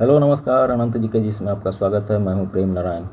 Hello नमस्कार, अनंत जी के जिसमें आपका स्वागत है। मैं हूं प्रेम नारायण।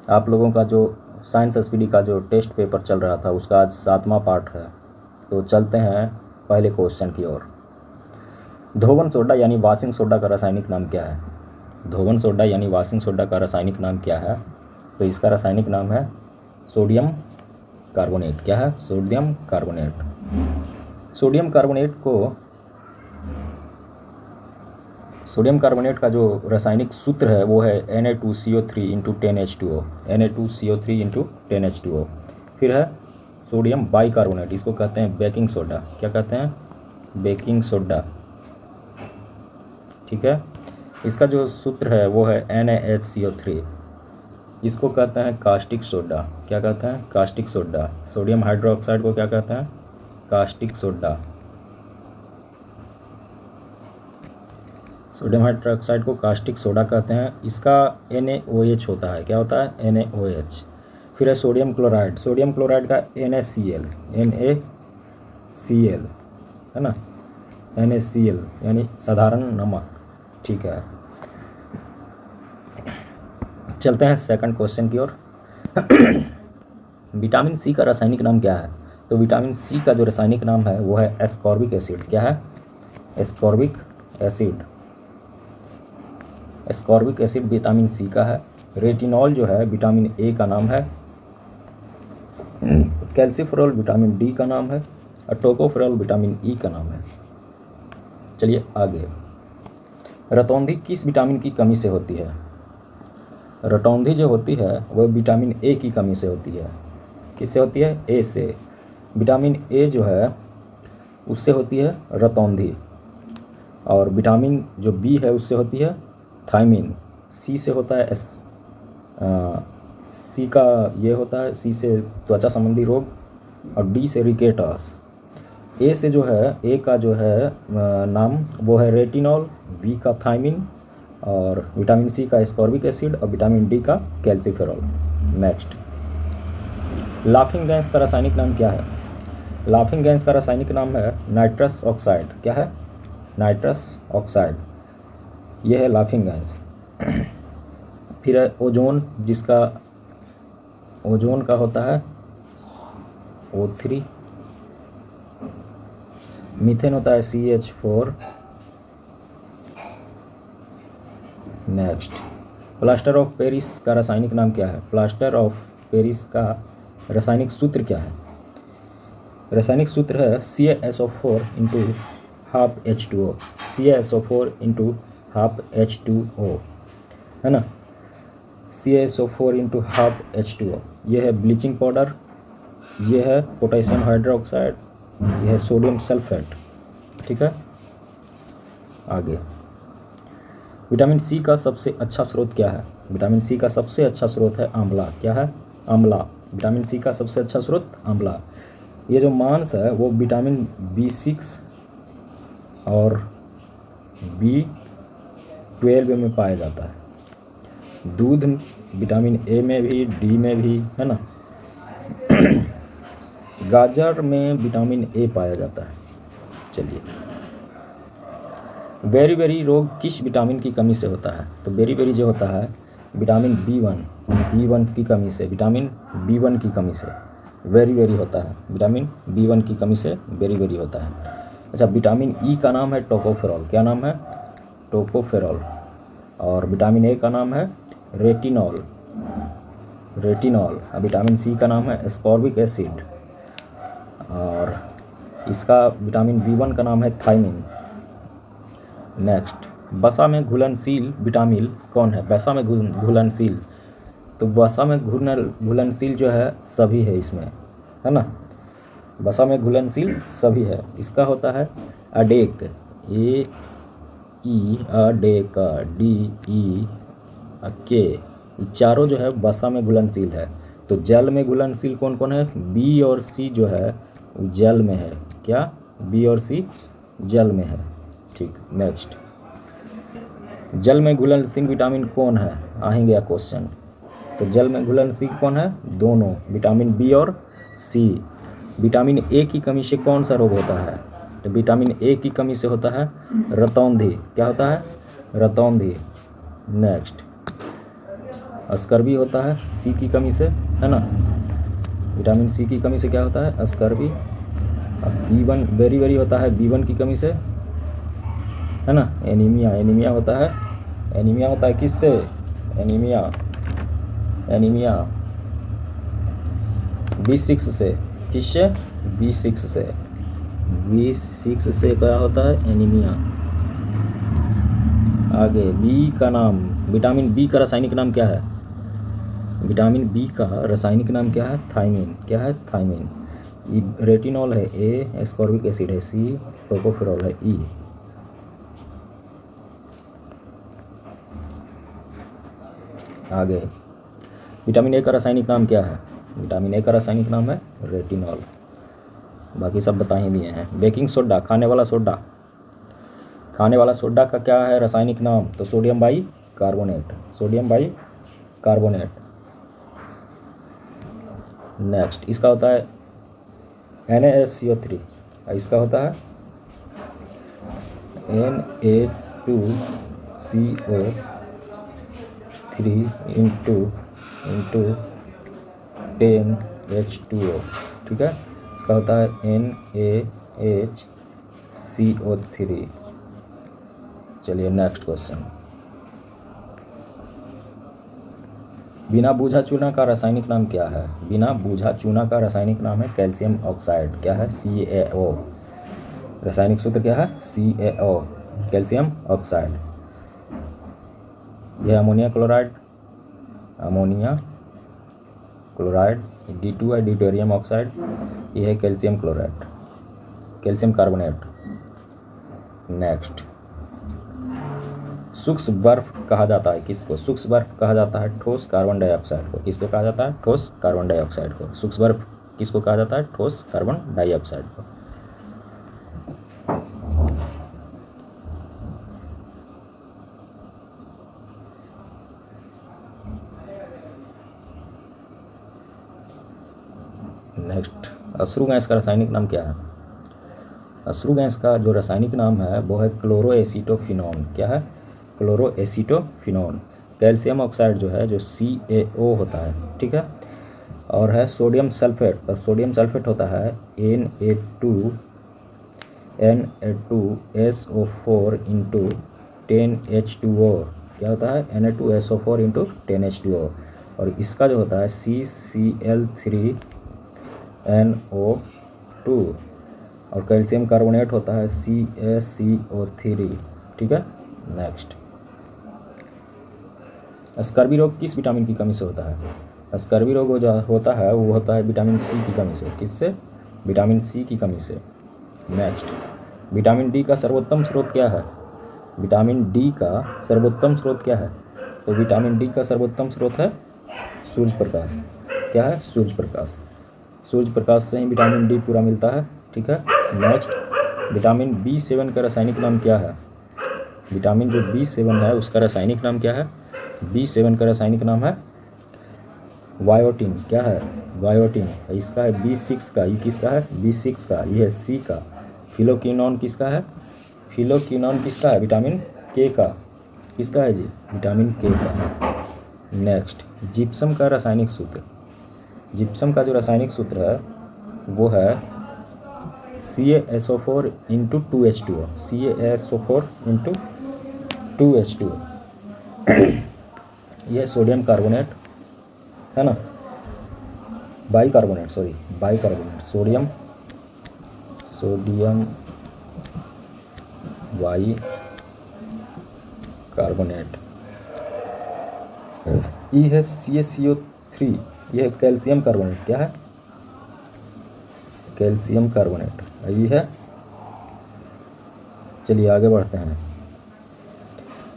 आप लोगों का जो साइंस एसपीडी का जो टेस्ट पेपर चल रहा था उसका आज 7वां पार्ट है। तो चलते हैं पहले क्वेश्चन की ओर। धोवन सोडा यानी वॉशिंग सोडा का रासायनिक नाम क्या है? धोवन सोडा यानी वॉशिंग सोडा का रासायनिक नाम क्या है? तो इसका रासायनिक नाम है सोडियम कार्बोनेट। क्या है? Sodium carbonate. सोडियम कार्बोनेट का जो रासायनिक सूत्र है वो है Na2CO3 into 10H2O। Na2CO3 into 10H2O। फिर है सोडियम बाइकार्बोनेट, इसको कहते हैं बेकिंग सोडा। क्या कहते हैं? Baking soda. ठीक है। इसका जो सूत्र है वो है NaHCO3, इसको कहते हैं कास्टिक सोडा। क्या कहते हैं? Caustic soda. सोडियम हाइड्रोक्साइड को क्या कहते हैं? Caustic soda. सोडियम हाइड्रोक्साइड को कास्टिक सोडा कहते हैं। इसका NaOH होता है। क्या होता है? NaOH। फिर है सोडियम क्लोराइड। सोडियम क्लोराइड का NaCl है ना, NaCl यानी साधारण नमक। ठीक है, चलते हैं सेकंड क्वेश्चन की ओर। विटामिन सी का रासायनिक नाम क्या है? तो विटामिन सी का जो रासायनिक नाम है वो है एस्कॉर्बिक एसिड। क्या है? Ascorbic acid. Ascorbic acid vitamin C का है। रेटिनॉल जो है विटामिन ए का नाम है। कैल्सिफेरॉल विटामिन डी का नाम है। और टोकोफेरॉल विटामिन ई का नाम है। चलिए आगे। रतौंधी किस विटामिन की कमी से होती है? रतौंधी जो होती है वह विटामिन ए की कमी से होती है। किससे होती है? ए से। विटामिन ए जो है उससे होती है रतौंधी। और विटामिन जो बी है उससे होती है थायमिन। सी से होता है सी का ये होता है, सी से त्वचा संबंधी रोग, और डी से रिकेटस। ए से जो है, ए का जो है नाम वो है रेटिनॉल, वी का थायमिन, और विटामिन सी का एस्कॉर्बिक एसिड, और विटामिन डी का कैल्सिफेरॉल। नेक्स्ट, लाफिंग गैस का रासायनिक नाम क्या है? लाफिंग गैस का रासायनिक नाम है नाइट्रस ऑक्साइड। क्या है? Nitrous oxide. यह है लाफिंग गैस। फिर है ओजोन, जिसका ओजोन का होता है O3। मीथेन होता है CH4। Next, plaster of Paris का रासायनिक नाम क्या है? प्लास्टर ऑफ पेरिस का रासायनिक सूत्र क्या है? रासायनिक सूत्र है CaSO4 into half H2O। CaSO4 into half H2O है ना। CaSO4 into half H2O। यह है ब्लीचिंग पाउडर, यह है पोटेशियम हाइड्रोक्साइड, यह है सोडियम सल्फेट। ठीक है, आगे। विटामिन सी का सबसे अच्छा स्रोत क्या है? विटामिन सी का सबसे अच्छा स्रोत है आंवला। क्या है? आंवला। विटामिन सी का सबसे अच्छा स्रोत आंवला। ये जो मांस है वो विटामिन B6 और B12 में पाया जाता है। दूध विटामिन ए में भी, डी में भी, है ना। गाजर में विटामिन ए पाया जाता है। चलिए, बेरी रोग किस विटामिन की कमी से होता है? तो बेरी जो होता है विटामिन B1 की कमी से, विटामिन B1 की कमी से बेरी होता है। विटामिन B1 की कमी से बेरी होता है। अच्छा, विटामिन ई का नाम है टोकोफेरॉल। क्या नाम है? टोकोफेरॉल। और विटामिन ए का नाम है रेटिनॉल। और विटामिन सी का नाम है एस्कॉर्बिक एसिड, और इसका विटामिन B1 का नाम है थायमिन। नेक्स्ट, वसा में घुलनशील विटामिन कौन है? वसा में घुलनशील, तो वसा में घुलनशील जो है सभी है इसमें, है ना। वसा में घुलनशील सभी है। इसका होता है अडेक, अडेक, DE ये चारों जो है वसा में घुलनशील है। तो जल में घुलनशील कौन कौन है? B और C जो है वो जल में है। क्या? B और C जल में है। ठीक, नेक्स्ट, जल में घुलनशील विटामिन कौन है? आएंगे क्वेश्चन। तो जल में घुलनशील कौन है? दोनों, विटामिन B और C। विटामिन ए की कमी से कौन सा रोग होता है? तो विटामिन ए की कमी से होता है रतौंधी। क्या होता है? रतौंधी। नेक्स्ट, अस्कर्बी होता है सी की कमी से, है ना। विटामिन सी की कमी से क्या होता है, अस्कर्बी। B1 बेरी बेरी होता है B1 की कमी से, है ना। एनीमिया, एनीमिया होता है, एनीमिया होता है किससे, एनीमिया, एनीमिया B6 से, किससे, B6 से, B6 से क्या होता है, एनीमिया। आगे बी का नाम, विटामिन बी का रासायनिक नाम क्या है, विटामिन बी का रासायनिक नाम क्या है, थायमिन। क्या है, थायमिन। रेटिनॉल है ए, एस्कॉर्बिक एसिड है सी, टोकोफेरॉल है ई। आगे विटामिन ए का रासायनिक नाम क्या है, विटामिन ए का रासायनिक नाम है रेटिनॉल। बाकी सब बता ही दिए हैं। बेकिंग सोडा, खाने वाला सोडा, खाने वाला सोडा का क्या है रासायनिक नाम, तो sodium by carbonate, sodium by carbonate. Next, इसका होता है NaSCO3, इसका होता है Na2CO3 इंटू 10H2O, ठीक है। इसका होता है NaHCO3। चलिए नेक्स्ट क्वेश्चन, बिना बूझा चूना का रासायनिक नाम क्या है, बिना बूझा चूना का रासायनिक नाम है कैल्शियम ऑक्साइड। क्या है, CaO। रासायनिक सूत्र क्या है, CaO, कैल्शियम ऑक्साइड। यह ammonia chloride, ammonia chloride. D2 है ड्यूटेरियम ऑक्साइड, यह है calcium chloride, calcium carbonate. Next, सूक्ष्म बर्फ कहा जाता है किसको, सूक्ष्म बर्फ कहा जाता है ठोस कार्बन डाइऑक्साइड को। किसको कहा जाता है, ठोस कार्बन डाइऑक्साइड को। सूक्ष्म बर्फ किसको कहा जाता है, ठोस कार्बन डाइऑक्साइड को। नेक्स्ट, अश्रु गैस का रासायनिक नाम क्या है, अश्रु गैस का जो रासायनिक नाम है वो है क्लोरोएसीटोफिनोन। क्या है, क्लोरोएसीटोफिनोन। कैल्शियम ऑक्साइड जो है, जो CaO होता है, ठीक है। और है सोडियम सल्फेट, और सोडियम सल्फेट होता है Na2SO4 इंटू 10H2O। क्या होता है, Na2SO4 इंटू 10H2O। और इसका जो होता है CCl3NO2। और कैल्शियम कार्बोनेट होता है CaCO3, ठीक है। नेक्स्ट, स्कर्वी रोग किस विटामिन की कमी से होता है, स्कर्वी रोग जो होता है वो होता है विटामिन सी की कमी से। किससे, विटामिन सी की कमी से। नेक्स्ट, विटामिन डी का सर्वोत्तम स्रोत क्या है, विटामिन डी का सर्वोत्तम स्रोत क्या है, तो विटामिन डी का सर्वोत्तम स्रोत है सूर्य प्रकाश। क्या है, सूर्य प्रकाश। सूर्य प्रकाश से ही विटामिन डी पूरा मिलता है, ठीक है। नेक्स्ट, विटामिन B7 का रासायनिक नाम क्या है, विटामिन जो B7 है उसका रासायनिक नाम क्या है, B7 का रासायनिक नाम है वायोटिन। क्या है, वायोटिन। इसका है B6 का, ये किसका है, B6 का, ये है C का। फिलोक्विनोन किसका है, फिलोक्विनोन किसका है, विटामिन K का। किसका है जी, विटामिन K का। नेक्स्ट, जिप्सम का रासायनिक सूत्र, जिप्सम का जो रासायनिक सूत्र है वो है CaSO4 into 2H2O, CaSO4 into 2H2O। यह सोडियम कार्बोनेट है ना, bicarbonate, sorry bicarbonate, sodium by carbonate. ये है CaCO3, यह है कैल्शियम कार्बोनेट। क्या है, कैल्शियम कार्बोनेट, ये है। चलिए आगे बढ़ते हैं।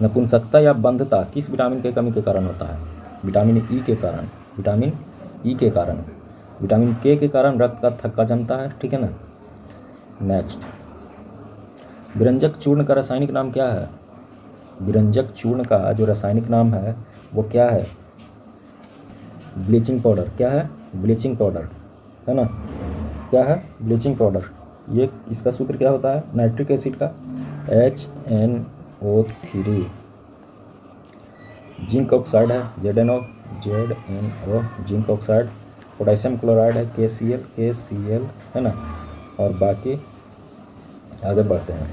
नपुंसकता या बंधता किस विटामिन के कमी के कारण होता है, विटामिन ई के कारण, विटामिन ई के कारण। विटामिन के कारण रक्त का थक्का जमता है, ठीक है ना। नेक्स्ट, विरंजक चूर्ण का रासायनिक नाम क्या है, विरंजक चूर्ण का जो रासायनिक नाम है वो क्या है, ब्लीचिंग पाउडर। क्या है, ब्लीचिंग पाउडर, है ना। क्या है, ब्लीचिंग पाउडर। ये इसका सूत्र क्या होता है, नाइट्रिक एसिड का HNO3। जिंक ऑक्साइड है ZnO zinc oxide. Potassium chloride है KCl है ना। और बाकी आगे बढ़ते हैं।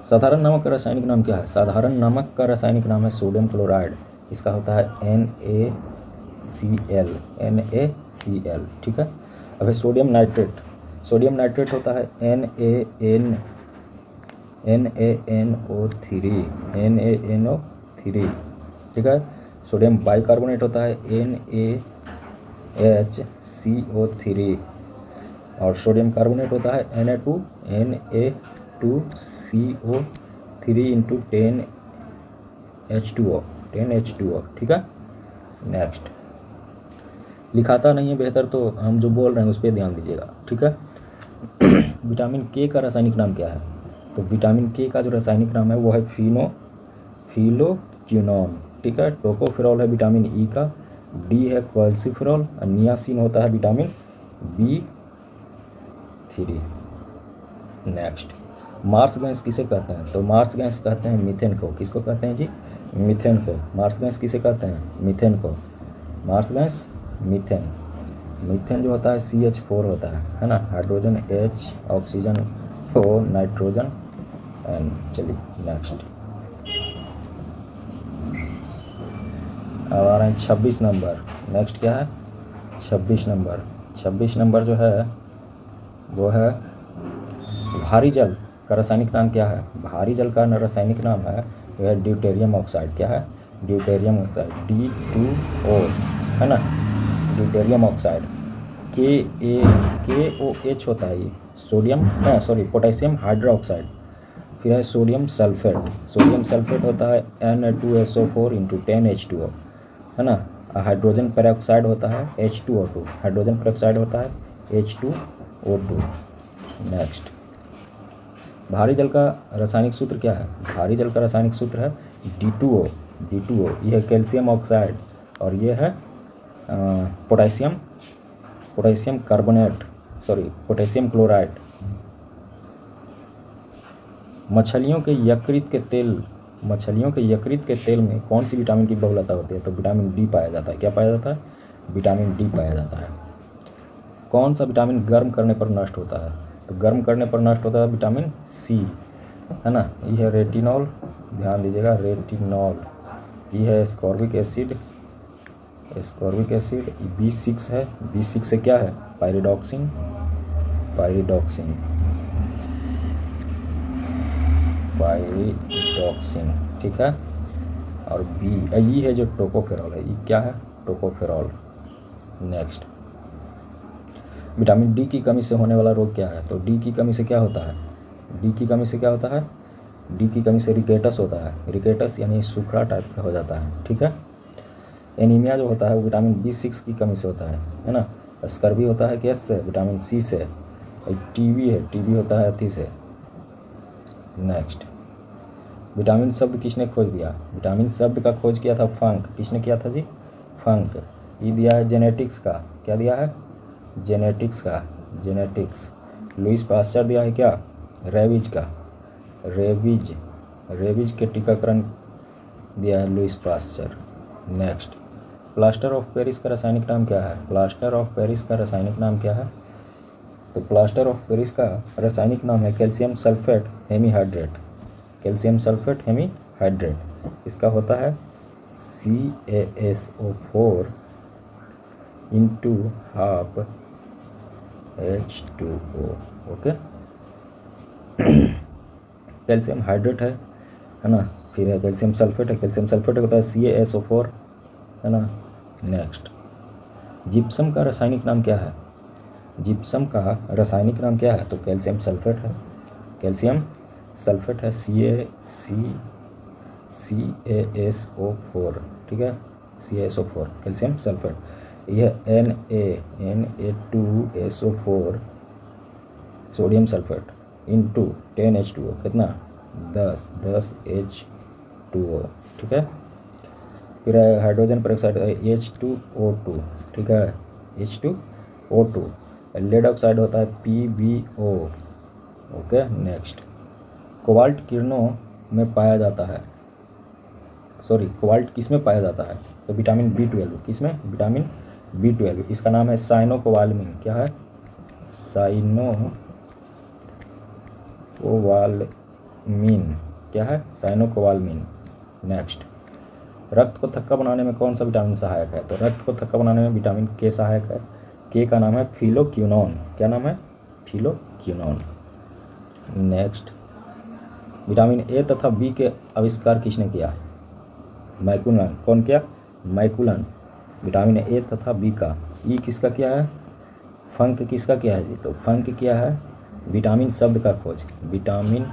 साधारण नमक का रासायनिक नाम क्या है? साधारण नमक का रासायनिक नाम है सोडियम क्लोराइड। इसका होता है NaCl, ठीक है। अब है सोडियम नाइट्रेट होता है NaNO3, ठीक है। सोडियम बाइकार्बोनेट होता है NaHCO3 और सोडियम कार्बोनेट होता है Na2CO3 इंटू 10H2O, ठीक है। नेक्स्ट, लिखाता नहीं है बेहतर तो हम जो बोल रहे हैं उस पर ध्यान दीजिएगा, ठीक है। विटामिन के का रासायनिक नाम क्या है? तो विटामिन के का जो रासायनिक नाम है वो है फिलोक्विनोन, ठीक है। टोकोफेरॉल है विटामिन ई का, डी है क्वाल्सिफेरॉल और नियासिन होता है vitamin B3। Next, marsh gas किसे कहते हैं? तो मार्स गैस कहते हैं मीथेन को। किसको कहते हैं जी? मीथेन को। मार्स गैस किसे कहते हैं? मीथेन को। मार्स गैस मीथेन जो होता है CH4 होता है ना। Hydrogen H, oxygen O, nitrogen N। चलिए नेक्स्ट, अब आ रहे हैं 26 नंबर। नेक्स्ट क्या है? 26 नंबर जो है वो है भारी जल का रासायनिक नाम क्या है? भारी जल का रासायनिक नाम है वह है ड्यूटेरियम ऑक्साइड। क्या है? ड्यूटेरियम ऑक्साइड, D2O, है ना। ड्यूटेरियम ऑक्साइड KOH होता है ये। Potassium hydroxide. फिर है सोडियम सल्फेट होता है Na2SO4 इंटू 10H2O, है ना। हाइड्रोजन पेरोक्साइड होता है H2O2, H2O2। नेक्स्ट, भारी जल का रासायनिक सूत्र क्या है? भारी जल का रासायनिक सूत्र है D2O। ये है कैल्शियम ऑक्साइड और ये है पोटेशियम क्लोराइड। मछलियों के यकृत के तेल में कौन सी विटामिन की बहुलता होती है? तो विटामिन डी पाया जाता है। क्या पाया जाता है? विटामिन डी पाया जाता है। कौन सा विटामिन गर्म करने पर नष्ट होता है? तो गर्म करने पर नष्ट होता है विटामिन सी, है ना। ये है रेटिनॉल, ध्यान दीजिएगा, रेटिनॉल। ये है एस्कॉर्बिक एसिड, B6 है। B6 से क्या है? पायरिडॉक्सिन, ठीक है। और ई है जो टोकोफेरॉल है। ई क्या है? टोकोफेरॉल। नेक्स्ट, विटामिन डी की कमी से होने वाला रोग क्या है? तो डी की कमी से क्या होता है? डी की कमी से रिकेटस होता है। रिकेटस यानी सूखा टाइप का हो जाता है, ठीक है। एनीमिया जो होता है वो विटामिन B6 की कमी से होता है ना। स्कर्वी होता है किस से? विटामिन सी से। टीबी होता है अथी से। नेक्स्ट, विटामिन शब्द किसने खोज दिया? विटामिन शब्द का खोज किया था फंक। किसने किया था जी? फंक। ये दिया है जेनेटिक्स का। क्या दिया है? जेनेटिक्स। लुईस पास्चर दिया है क्या? रेबीज के टीकाकरण दिया है Lewis pasture. Next, plaster of Paris का रासायनिक नाम क्या है? प्लास्टर ऑफ पेरिस का रासायनिक नाम क्या है? तो प्लास्टर ऑफ पेरिस का रासायनिक नाम है कैल्शियम सल्फेट हेमीहाइड्रेट। इसका होता है CaSO4 into half H2O, okay. Calcium hydrate है ना। फिर है कैल्शियम सल्फेट होता है CaSO4, है ना। नेक्स्ट, जिप्सम का रासायनिक नाम क्या है? तो कैल्शियम सल्फेट है CaSO4, ठीक है। CaSO4 calcium sulphate. यह Na2SO4 sodium sulphate into 10H2O, कितना? 10H2O, ठीक है। फिर है हाइड्रोजन पेरोक्साइड H2O2, ठीक है। H2O2। लेड ऑक्साइड होता है PbO, ओके। नेक्स्ट, कोबाल्ट किरणों में पाया जाता है, सॉरी कोबाल्ट किस में पाया जाता है? तो विटामिन B12, किस में? विटामिन B12, इसका नाम है साइनोकोबालामिन। क्या है? साइनोकोबालामिन। क्या है? साइनोकोबालामिन। नेक्स्ट, रक्त को थक्का बनाने में कौन सा विटामिन सहायक है? तो रक्त को थक्का बनाने में विटामिन के सहायक है। के का नाम है फिलोक्विनोन। क्या नाम है? फिलोक्विनोन। नेक्स्ट, विटामिन ए तथा बी के आविष्कार किसने किया? मैकुलन। कौन किया? मैकुलन। विटामिन ए तथा बी का ई किसका किया है? फंक किसका किया है जी? तो फंक किया है विटामिन शब्द का खोज। विटामिन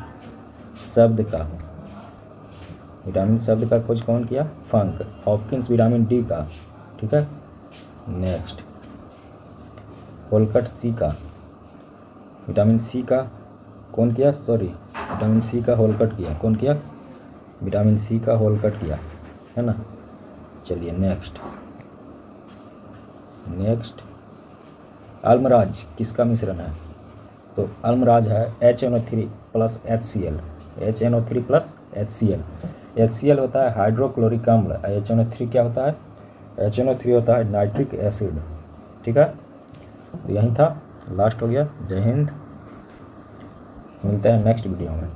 शब्द का खोज कौन किया? फंक। हॉपकिंस विटामिन डी का। ठीक है। नेक्स्ट, होलकट सी का, विटामिन सी का कौन किया? सॉरी, विटामिन सी का होलकट किया। कौन किया? विटामिन सी का होलकट किया, है ना। चलिए नेक्स्ट, अल्मराज किसका मिश्रण है? तो अल्मराज है HNO3 plus HCl। HNO3 plus HCl। HCl होता है हाइड्रोक्लोरिक अम्ल। HNO3 क्या होता है? HNO3 होता है नाइट्रिक एसिड। ठीक है। तो यही था, लास्ट हो गया। जय हिंद, मिलते हैं नेक्स्ट वीडियो में।